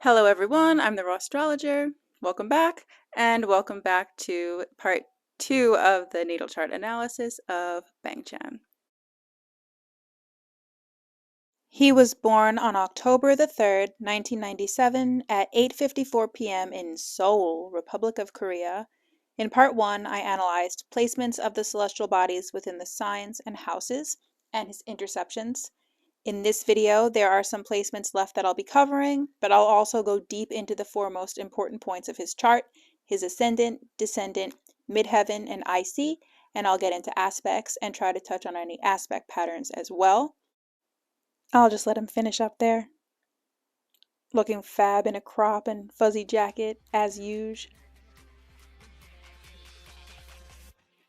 Hello everyone, I'm the Raw Astrologer. Welcome back, and welcome back to part 2 of the natal chart analysis of Bang Chan. He was born on October the 3rd, 1997 at 8:54 p.m. in Seoul, Republic of Korea. In part 1, I analyzed placements of the celestial bodies within the signs and houses and his interceptions. In this video, there are some placements left that I'll be covering, but I'll also go deep into the four most important points of his chart, his ascendant, descendant, midheaven, and IC, and I'll get into aspects and try to touch on any aspect patterns as well. I'll just let him finish up there, looking fab in a crop and fuzzy jacket, as usual.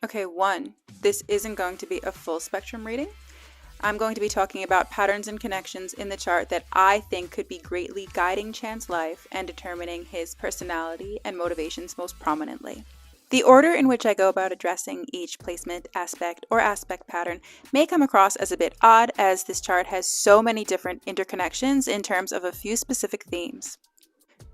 Okay, 1. This isn't going to be a full spectrum reading. I'm going to be talking about patterns and connections in the chart that I think could be greatly guiding Chan's life and determining his personality and motivations most prominently. The order in which I go about addressing each placement, aspect, or aspect pattern may come across as a bit odd, as this chart has so many different interconnections in terms of a few specific themes.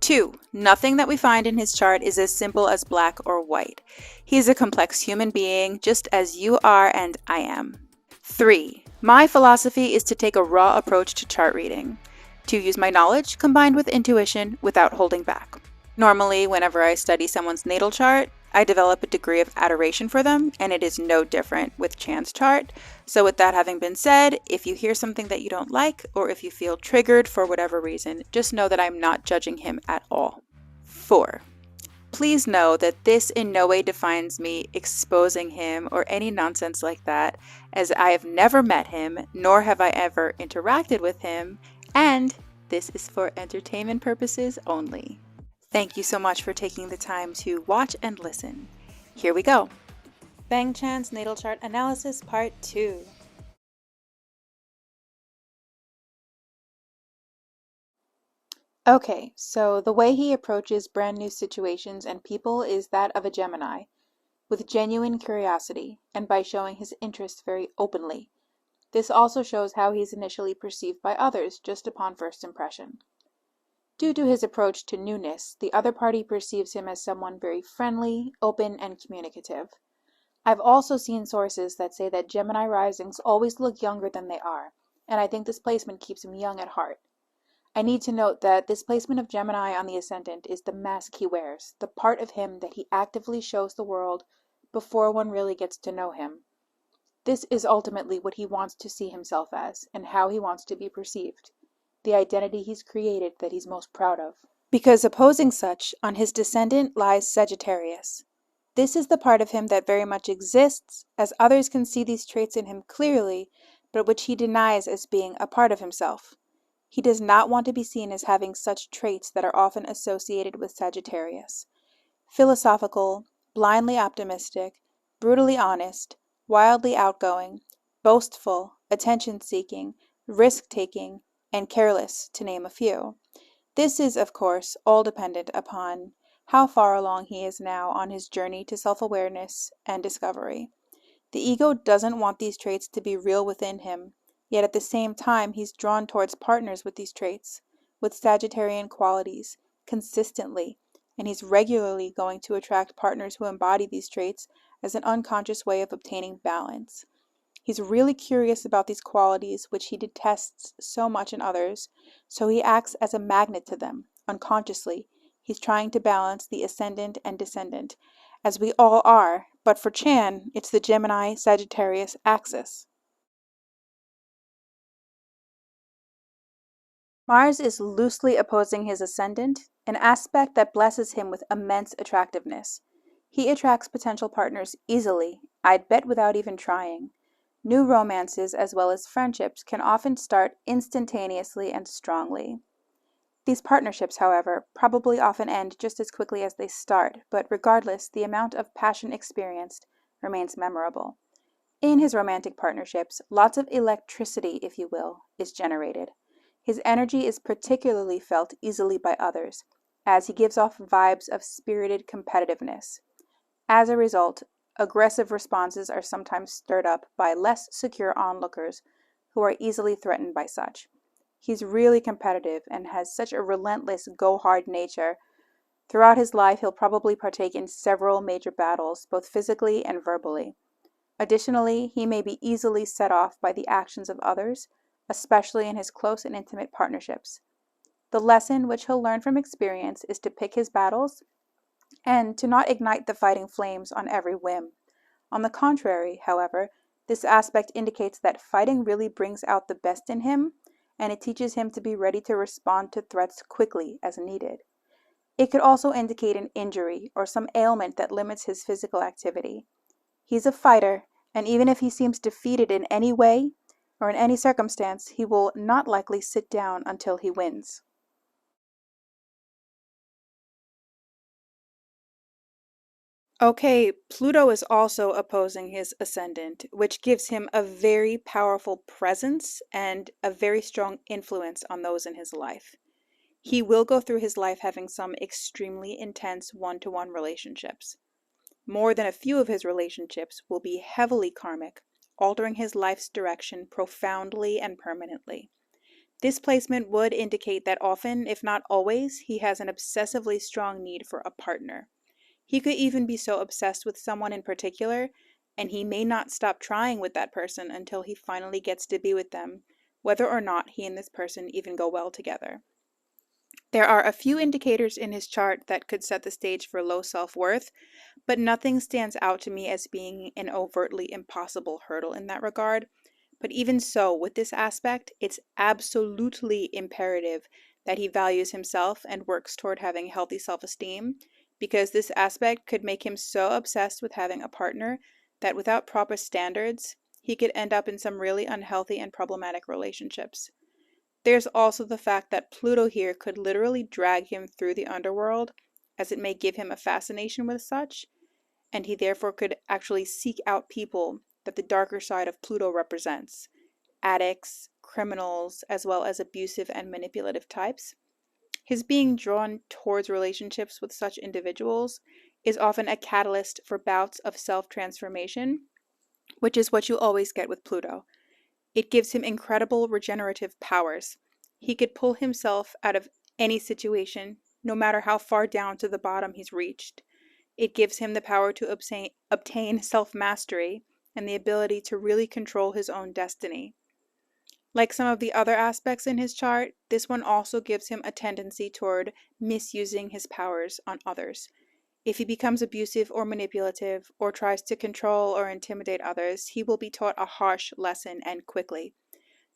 2. Nothing that we find in his chart is as simple as black or white. He is a complex human being, just as you are and I am. 3. My philosophy is to take a raw approach to chart reading, to use my knowledge combined with intuition without holding back. Normally, whenever I study someone's natal chart, I develop a degree of adoration for them, and it is no different with Chan's chart. So with that having been said, if you hear something that you don't like, or if you feel triggered for whatever reason, just know that I'm not judging him at all. 4. Please know that this in no way defines me exposing him or any nonsense like that, as I have never met him, nor have I ever interacted with him, and this is for entertainment purposes only. Thank you so much for taking the time to watch and listen. Here we go. Bang Chan's Natal Chart Analysis Part 2. Okay, so the way he approaches brand new situations and people is that of a Gemini, with genuine curiosity, and by showing his interest very openly. This also shows how he is initially perceived by others just upon first impression. Due to his approach to newness, the other party perceives him as someone very friendly, open, and communicative. I've also seen sources that say that Gemini risings always look younger than they are, and I think this placement keeps him young at heart. I need to note that this placement of Gemini on the Ascendant is the mask he wears, the part of him that he actively shows the world before one really gets to know him. This is ultimately what he wants to see himself as, and how he wants to be perceived, the identity he's created that he's most proud of. Because opposing such, on his Descendant lies Sagittarius. This is the part of him that very much exists, as others can see these traits in him clearly, but which he denies as being a part of himself. He does not want to be seen as having such traits that are often associated with Sagittarius. Philosophical, blindly optimistic, brutally honest, wildly outgoing, boastful, attention-seeking, risk-taking, and careless, to name a few. This is, of course, all dependent upon how far along he is now on his journey to self-awareness and discovery. The ego doesn't want these traits to be real within him, yet at the same time he's drawn towards partners with these traits, with Sagittarian qualities, consistently, and he's regularly going to attract partners who embody these traits as an unconscious way of obtaining balance. He's really curious about these qualities which he detests so much in others, so he acts as a magnet to them, unconsciously. He's trying to balance the Ascendant and Descendant, as we all are, but for Chan, it's the Gemini-Sagittarius axis. Mars is loosely opposing his Ascendant, an aspect that blesses him with immense attractiveness. He attracts potential partners easily, I'd bet without even trying. New romances as well as friendships can often start instantaneously and strongly. These partnerships, however, probably often end just as quickly as they start, but regardless, the amount of passion experienced remains memorable. In his romantic partnerships, lots of electricity, if you will, is generated. His energy is particularly felt easily by others, as he gives off vibes of spirited competitiveness. As a result, aggressive responses are sometimes stirred up by less secure onlookers who are easily threatened by such. He's really competitive and has such a relentless, go-hard nature. Throughout his life, he'll probably partake in several major battles, both physically and verbally. Additionally, he may be easily set off by the actions of others, especially in his close and intimate partnerships. The lesson which he'll learn from experience is to pick his battles and to not ignite the fighting flames on every whim. On the contrary, however, this aspect indicates that fighting really brings out the best in him, and it teaches him to be ready to respond to threats quickly as needed. It could also indicate an injury or some ailment that limits his physical activity. He's a fighter, and even if he seems defeated in any way or in any circumstance, he will not likely sit down until he wins. Okay, Pluto is also opposing his ascendant, which gives him a very powerful presence and a very strong influence on those in his life. He will go through his life having some extremely intense one-to-one relationships. More than a few of his relationships will be heavily karmic, altering his life's direction profoundly and permanently. This placement would indicate that often, if not always, he has an obsessively strong need for a partner. He could even be so obsessed with someone in particular, and he may not stop trying with that person until he finally gets to be with them, whether or not he and this person even go well together. There are a few indicators in his chart that could set the stage for low self-worth, but nothing stands out to me as being an overtly impossible hurdle in that regard. But even so, with this aspect, it's absolutely imperative that he values himself and works toward having healthy self-esteem, because this aspect could make him so obsessed with having a partner that without proper standards, he could end up in some really unhealthy and problematic relationships. There's also the fact that Pluto here could literally drag him through the underworld, as it may give him a fascination with such, and he therefore could actually seek out people that the darker side of Pluto represents: addicts, criminals, as well as abusive and manipulative types. His being drawn towards relationships with such individuals is often a catalyst for bouts of self-transformation, which is what you always get with Pluto. It gives him incredible regenerative powers. He could pull himself out of any situation, no matter how far down to the bottom he's reached. It gives him the power to obtain self-mastery and the ability to really control his own destiny. Like some of the other aspects in his chart, this one also gives him a tendency toward misusing his powers on others. If he becomes abusive or manipulative, or tries to control or intimidate others, he will be taught a harsh lesson and quickly.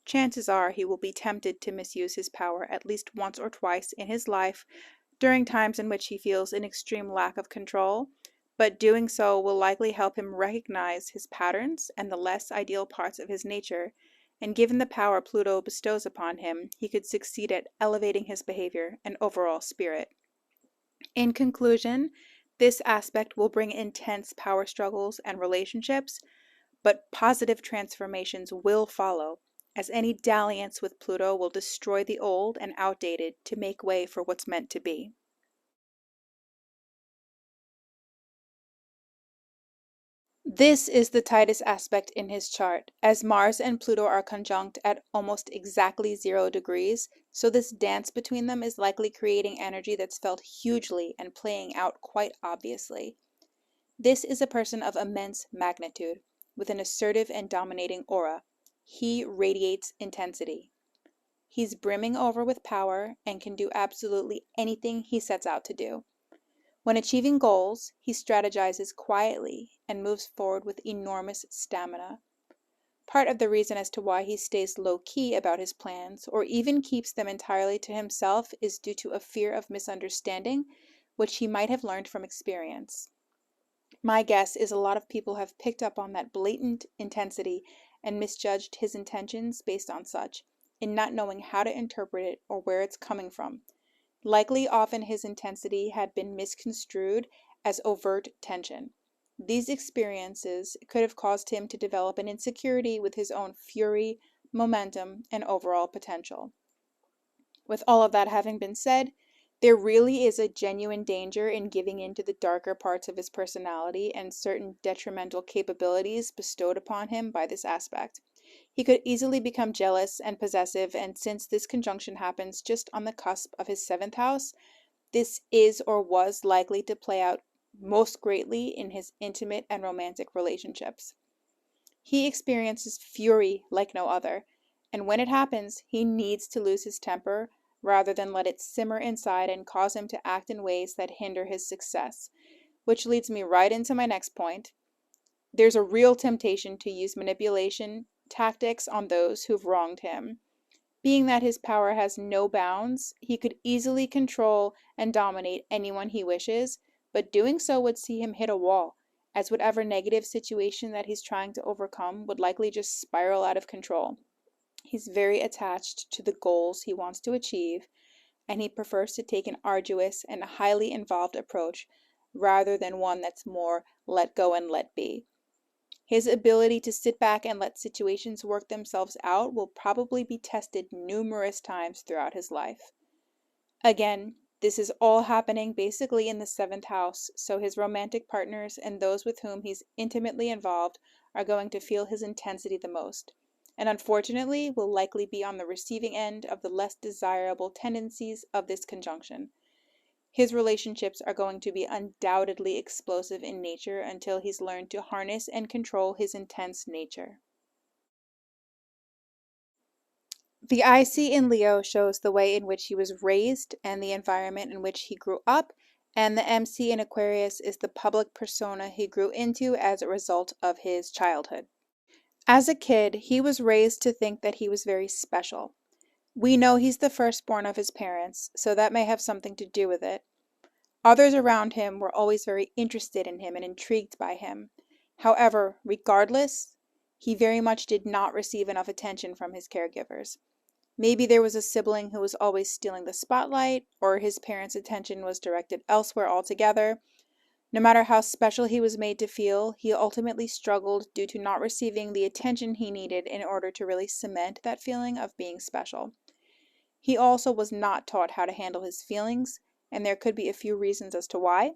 Chances are he will be tempted to misuse his power at least once or twice in his life during times in which he feels an extreme lack of control, but doing so will likely help him recognize his patterns and the less ideal parts of his nature, and given the power Pluto bestows upon him, he could succeed at elevating his behavior and overall spirit. In conclusion, this aspect will bring intense power struggles and relationships, but positive transformations will follow, as any dalliance with Pluto will destroy the old and outdated to make way for what's meant to be. This is the tightest aspect in his chart, as Mars and Pluto are conjunct at almost exactly 0 degrees, so this dance between them is likely creating energy that's felt hugely and playing out quite obviously. This is a person of immense magnitude, with an assertive and dominating aura. He radiates intensity. He's brimming over with power and can do absolutely anything he sets out to do. When achieving goals, he strategizes quietly and moves forward with enormous stamina. Part of the reason as to why he stays low-key about his plans, or even keeps them entirely to himself, is due to a fear of misunderstanding, which he might have learned from experience. My guess is a lot of people have picked up on that blatant intensity and misjudged his intentions based on such, in not knowing how to interpret it or where it's coming from. Likely often his intensity had been misconstrued as overt tension. These experiences could have caused him to develop an insecurity with his own fury, momentum, and overall potential. With all of that having been said, there really is a genuine danger in giving in to the darker parts of his personality and certain detrimental capabilities bestowed upon him by this aspect. He could easily become jealous and possessive, and since this conjunction happens just on the cusp of his 7th house, this is or was likely to play out most greatly in his intimate and romantic relationships. He experiences fury like no other, and when it happens, he needs to lose his temper rather than let it simmer inside and cause him to act in ways that hinder his success. Which leads me right into my next point. There's a real temptation to use manipulation tactics on those who've wronged him. Being that his power has no bounds, he could easily control and dominate anyone he wishes, but doing so would see him hit a wall, as whatever negative situation that he's trying to overcome would likely just spiral out of control. He's very attached to the goals he wants to achieve, and he prefers to take an arduous and highly involved approach rather than one that's more let go and let be. His ability to sit back and let situations work themselves out will probably be tested numerous times throughout his life. Again, this is all happening basically in the 7th house, so his romantic partners and those with whom he's intimately involved are going to feel his intensity the most, and unfortunately will likely be on the receiving end of the less desirable tendencies of this conjunction. His relationships are going to be undoubtedly explosive in nature until he's learned to harness and control his intense nature. The IC in Leo shows the way in which he was raised and the environment in which he grew up, and the MC in Aquarius is the public persona he grew into as a result of his childhood. As a kid, he was raised to think that he was very special. We know he's the firstborn of his parents, so that may have something to do with it. Others around him were always very interested in him and intrigued by him. However, regardless, he very much did not receive enough attention from his caregivers. Maybe there was a sibling who was always stealing the spotlight, or his parents' attention was directed elsewhere altogether. No matter how special he was made to feel, he ultimately struggled due to not receiving the attention he needed in order to really cement that feeling of being special. He also was not taught how to handle his feelings, and there could be a few reasons as to why.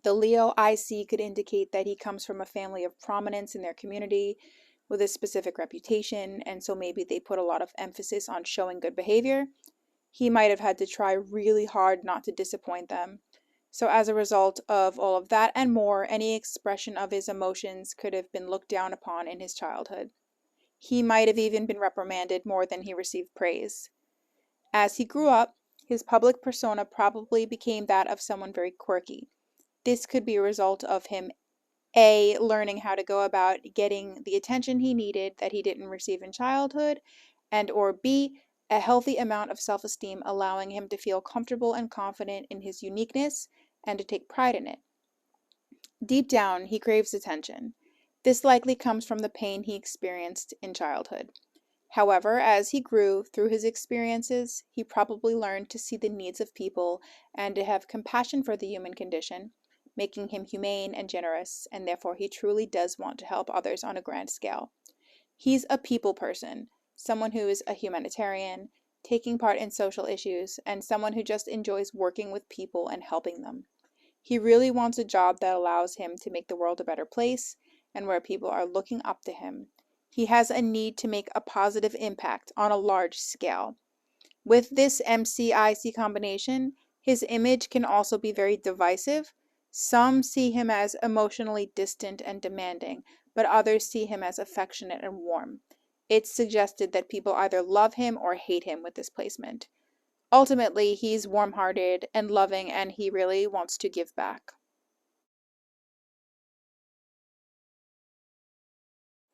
The Leo IC could indicate that he comes from a family of prominence in their community with a specific reputation, and so maybe they put a lot of emphasis on showing good behavior. He might have had to try really hard not to disappoint them. So as a result of all of that and more, any expression of his emotions could have been looked down upon in his childhood. He might have even been reprimanded more than he received praise. As he grew up, his public persona probably became that of someone very quirky. This could be a result of him A, learning how to go about getting the attention he needed that he didn't receive in childhood, and or B, a healthy amount of self-esteem allowing him to feel comfortable and confident in his uniqueness and to take pride in it. Deep down, he craves attention. This likely comes from the pain he experienced in childhood. However, as he grew through his experiences, he probably learned to see the needs of people and to have compassion for the human condition, making him humane and generous, and therefore he truly does want to help others on a grand scale. He's a people person, someone who is a humanitarian, taking part in social issues, and someone who just enjoys working with people and helping them. He really wants a job that allows him to make the world a better place and where people are looking up to him. He has a need to make a positive impact on a large scale. With this MC-IC combination, his image can also be very divisive. Some see him as emotionally distant and demanding, but others see him as affectionate and warm. It's suggested that people either love him or hate him with this placement. Ultimately, he's warm-hearted and loving, and he really wants to give back.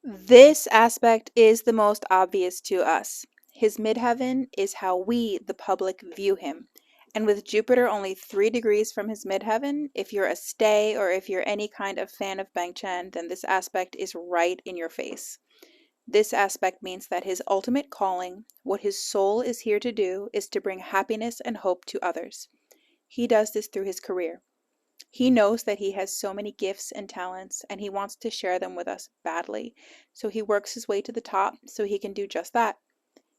This aspect is the most obvious to us. His midheaven is how we, the public, view him. And with Jupiter only 3 degrees from his midheaven, if you're a stay or if you're any kind of fan of Bang Chen, then this aspect is right in your face. This aspect means that his ultimate calling, what his soul is here to do, is to bring happiness and hope to others. He does this through his career. He knows that he has so many gifts and talents, and he wants to share them with us badly. So he works his way to the top so he can do just that.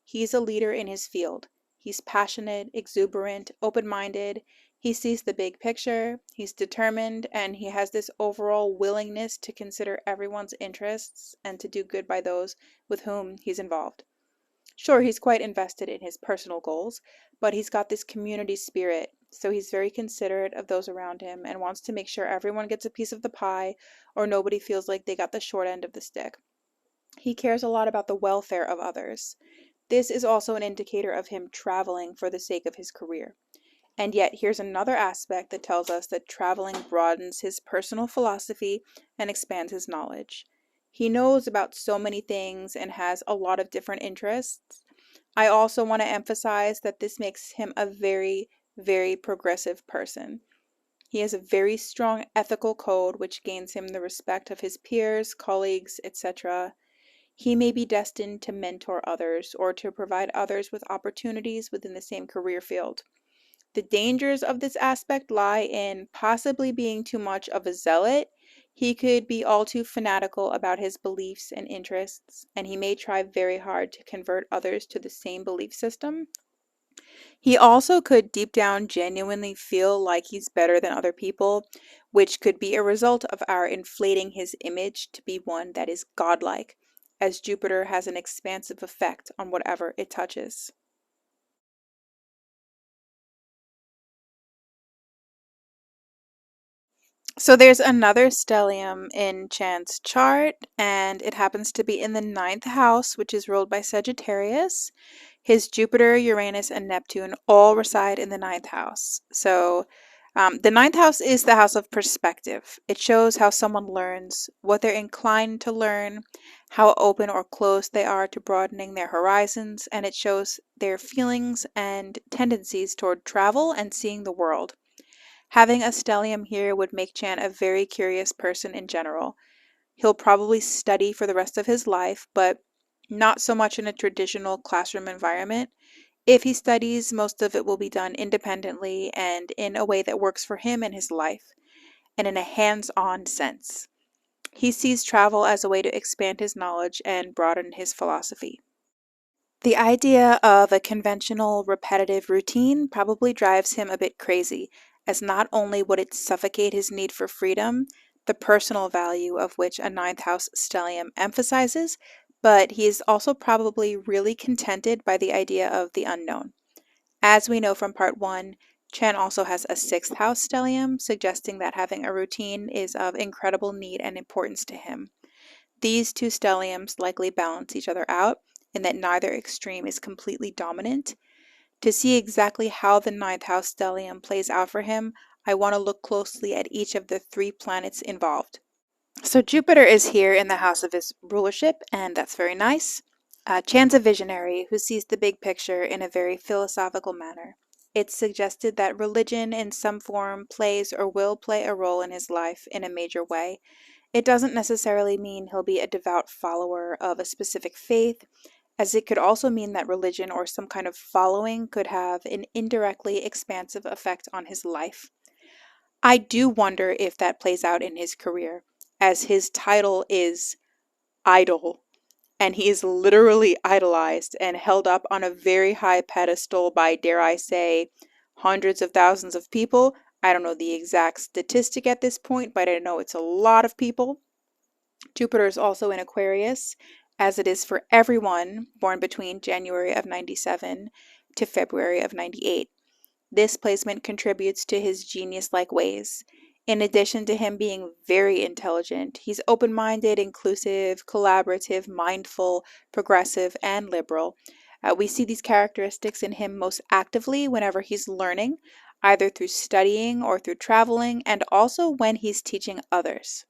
He's a leader in his field. He's passionate, exuberant, open-minded. He sees the big picture, he's determined, and he has this overall willingness to consider everyone's interests and to do good by those with whom he's involved. Sure, he's quite invested in his personal goals, but he's got this community spirit, so he's very considerate of those around him and wants to make sure everyone gets a piece of the pie or nobody feels like they got the short end of the stick. He cares a lot about the welfare of others. This is also an indicator of him traveling for the sake of his career. And yet, here's another aspect that tells us that traveling broadens his personal philosophy and expands his knowledge. He knows about so many things and has a lot of different interests. I also want to emphasize that this makes him a very, very progressive person. He has a very strong ethical code which gains him the respect of his peers, colleagues, etc. He may be destined to mentor others or to provide others with opportunities within the same career field. The dangers of this aspect lie in possibly being too much of a zealot. He could be all too fanatical about his beliefs and interests, and he may try very hard to convert others to the same belief system. He also could deep down genuinely feel like he's better than other people, which could be a result of our inflating his image to be one that is godlike, as Jupiter has an expansive effect on whatever it touches. So there's another stellium in Chan's chart, and it happens to be in the ninth house, which is ruled by Sagittarius. His Jupiter, Uranus, and Neptune all reside in the ninth house. So the ninth house is the house of perspective. It shows how someone learns, what they're inclined to learn, how open or closed they are to broadening their horizons, and it shows their feelings and tendencies toward travel and seeing the world. Having a stellium here would make Chan a very curious person in general. He'll probably study for the rest of his life, but not so much in a traditional classroom environment. If he studies, most of it will be done independently and in a way that works for him and his life, and in a hands-on sense. He sees travel as a way to expand his knowledge and broaden his philosophy. The idea of a conventional, repetitive routine probably drives him a bit crazy, as not only would it suffocate his need for freedom, the personal value of which a ninth house stellium emphasizes, but he is also probably really contented by the idea of the unknown. As we know from part 1, Chan also has a sixth house stellium, suggesting that having a routine is of incredible need and importance to him. These two stelliums likely balance each other out, in that neither extreme is completely dominant. To see exactly how the ninth house stellium plays out for him, I want to look closely at each of the 3 planets involved. So Jupiter is here in the house of his rulership, and that's very nice. Chan's a visionary who sees the big picture in a very philosophical manner. It's suggested that religion in some form plays or will play a role in his life in a major way. It doesn't necessarily mean he'll be a devout follower of a specific faith, as it could also mean that religion or some kind of following could have an indirectly expansive effect on his life. I do wonder if that plays out in his career, as his title is idol, and he is literally idolized and held up on a very high pedestal by, dare I say, hundreds of thousands of people. I don't know the exact statistic at this point, but I know it's a lot of people. Jupiter is also in Aquarius, as it is for everyone born between January of 97 to February of 98. This placement contributes to his genius-like ways. In addition to him being very intelligent, he's open-minded, inclusive, collaborative, mindful, progressive, and liberal. We see these characteristics in him most actively whenever he's learning, either through studying or through traveling, and also when he's teaching others.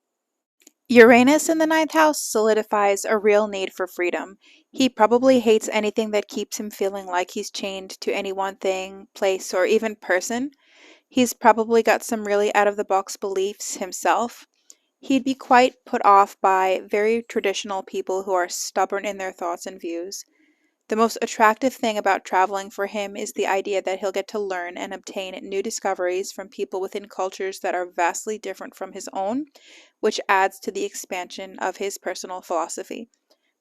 Uranus in the ninth house solidifies a real need for freedom. He probably hates anything that keeps him feeling like he's chained to any one thing, place, or even person. He's probably got some really out-of-the-box beliefs himself. He'd be quite put off by very traditional people who are stubborn in their thoughts and views. The most attractive thing about traveling for him is the idea that he'll get to learn and obtain new discoveries from people within cultures that are vastly different from his own, which adds to the expansion of his personal philosophy.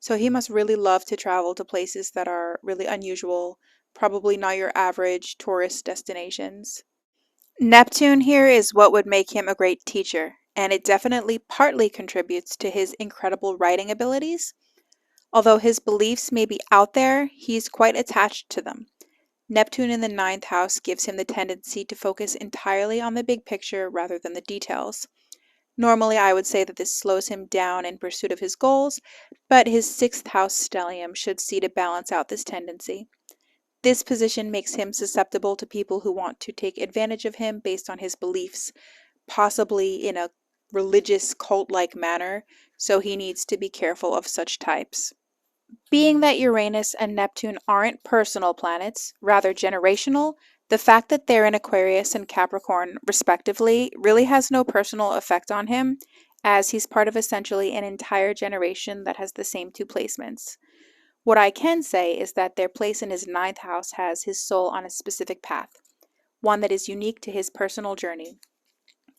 So he must really love to travel to places that are really unusual, probably not your average tourist destinations. Neptune here is what would make him a great teacher, and it definitely partly contributes to his incredible writing abilities. Although his beliefs may be out there, he's quite attached to them. Neptune in the ninth house gives him the tendency to focus entirely on the big picture rather than the details. Normally, I would say that this slows him down in pursuit of his goals, but his sixth house stellium should see to balance out this tendency. This position makes him susceptible to people who want to take advantage of him based on his beliefs, possibly in a religious cult-like manner, so he needs to be careful of such types. Being that Uranus and Neptune aren't personal planets, rather generational, the fact that they're in Aquarius and Capricorn, respectively, really has no personal effect on him, as he's part of essentially an entire generation that has the same two placements. What I can say is that their place in his ninth house has his soul on a specific path, one that is unique to his personal journey.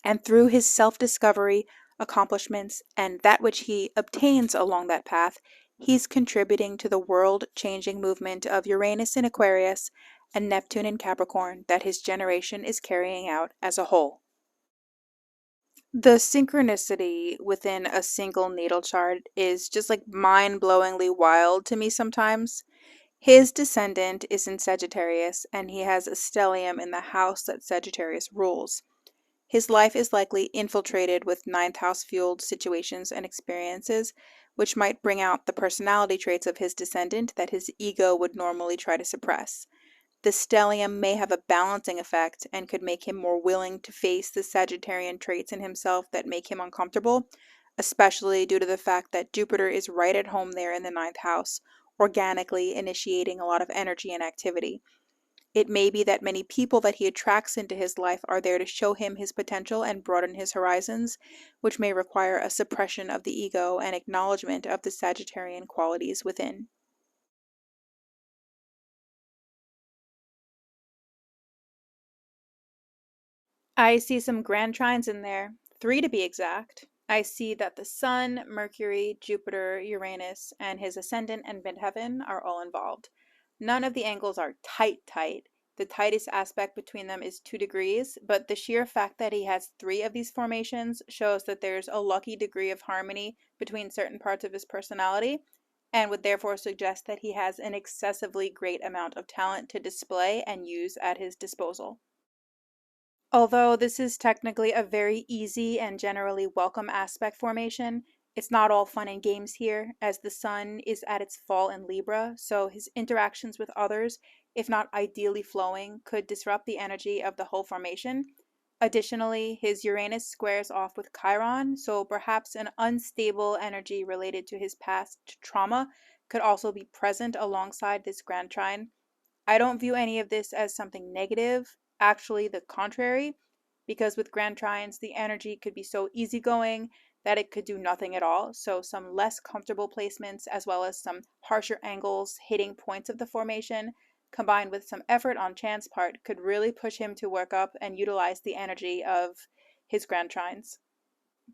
And through his self-discovery, accomplishments, and that which he obtains along that path, he's contributing to the world-changing movement of Uranus in Aquarius and Neptune in Capricorn that his generation is carrying out as a whole. The synchronicity within a single natal chart is just like mind-blowingly wild to me sometimes. His descendant is in Sagittarius, and he has a stellium in the house that Sagittarius rules. His life is likely infiltrated with ninth house fueled situations and experiences, which might bring out the personality traits of his descendant that his ego would normally try to suppress. The stellium may have a balancing effect and could make him more willing to face the Sagittarian traits in himself that make him uncomfortable, especially due to the fact that Jupiter is right at home there in the ninth house, organically initiating a lot of energy and activity. It may be that many people that he attracts into his life are there to show him his potential and broaden his horizons, which may require a suppression of the ego and acknowledgement of the Sagittarian qualities within. I see some grand trines in there, three to be exact. I see that the Sun, Mercury, Jupiter, Uranus, and his ascendant and midheaven are all involved. None of the angles are tight. The tightest aspect between them is 2 degrees, but the sheer fact that he has three of these formations shows that there's a lucky degree of harmony between certain parts of his personality, and would therefore suggest that he has an excessively great amount of talent to display and use at his disposal. Although this is technically a very easy and generally welcome aspect formation, it's not all fun and games here, as the Sun is at its fall in Libra, so his interactions with others, if not ideally flowing, could disrupt the energy of the whole formation. Additionally, his Uranus squares off with Chiron, so perhaps an unstable energy related to his past trauma could also be present alongside this grand trine. I don't view any of this as something negative, actually the contrary, because with grand trines, the energy could be so easygoing that it could do nothing at all. So some less comfortable placements, as well as some harsher angles hitting points of the formation, combined with some effort on Chan's part, could really push him to work up and utilize the energy of his grand trines.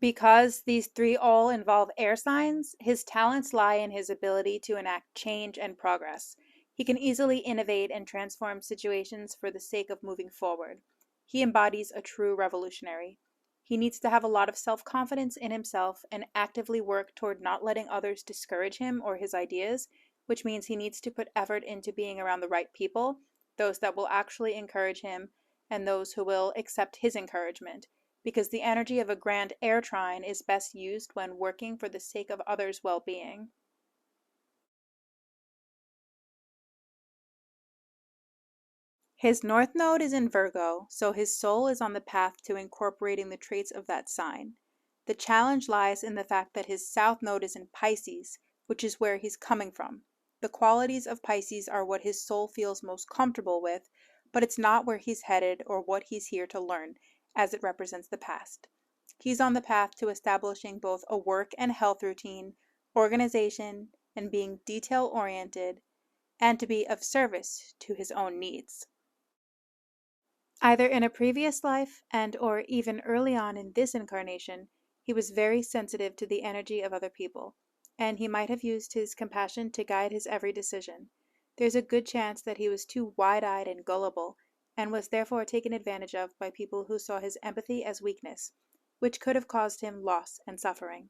Because these three all involve air signs, his talents lie in his ability to enact change and progress. He can easily innovate and transform situations for the sake of moving forward. He embodies a true revolutionary. He needs to have a lot of self-confidence in himself and actively work toward not letting others discourage him or his ideas, which means he needs to put effort into being around the right people, those that will actually encourage him, and those who will accept his encouragement, because the energy of a grand air trine is best used when working for the sake of others' well-being. His north node is in Virgo, so his soul is on the path to incorporating the traits of that sign. The challenge lies in the fact that his south node is in Pisces, which is where he's coming from. The qualities of Pisces are what his soul feels most comfortable with, but it's not where he's headed or what he's here to learn, as it represents the past. He's on the path to establishing both a work and health routine, organization, and being detail-oriented, and to be of service to his own needs. Either in a previous life and or even early on in this incarnation, he was very sensitive to the energy of other people, and he might have used his compassion to guide his every decision. There's a good chance that he was too wide-eyed and gullible, and was therefore taken advantage of by people who saw his empathy as weakness, which could have caused him loss and suffering.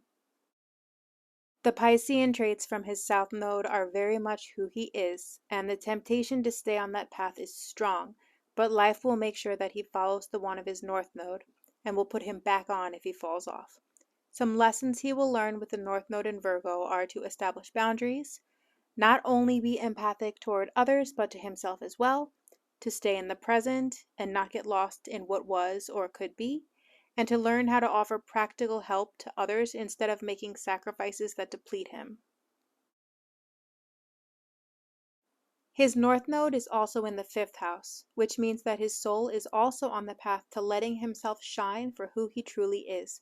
The Piscean traits from his South Node are very much who he is, and the temptation to stay on that path is strong, but life will make sure that he follows the one of his North Node, and will put him back on if he falls off. Some lessons he will learn with the North Node in Virgo are to establish boundaries, not only be empathic toward others but to himself as well, to stay in the present and not get lost in what was or could be, and to learn how to offer practical help to others instead of making sacrifices that deplete him. His North Node is also in the 5th house, which means that his soul is also on the path to letting himself shine for who he truly is,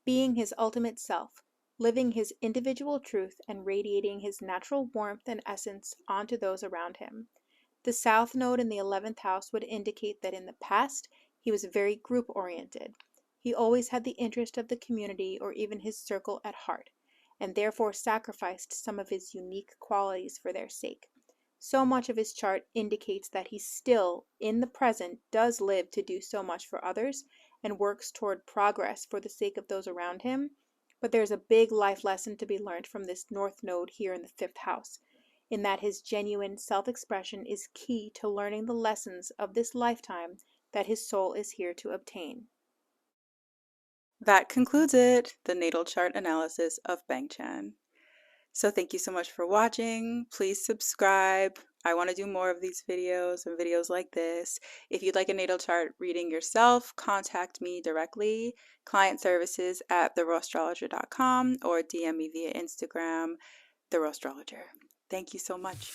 being his ultimate self, living his individual truth and radiating his natural warmth and essence onto those around him. The South Node in the 11th house would indicate that in the past, he was very group-oriented. He always had the interest of the community or even his circle at heart, and therefore sacrificed some of his unique qualities for their sake. So much of his chart indicates that he still, in the present, does live to do so much for others and works toward progress for the sake of those around him, but there's a big life lesson to be learned from this North Node here in the 5th house, in that his genuine self-expression is key to learning the lessons of this lifetime that his soul is here to obtain. That concludes it, the natal chart analysis of Bang Chan. So thank you so much for watching. Please subscribe. I want to do more of these videos and videos like this. If you'd like a natal chart reading yourself, contact me directly, client services at therawstrologer.com, or DM me via Instagram, therawstrologer. Thank you so much.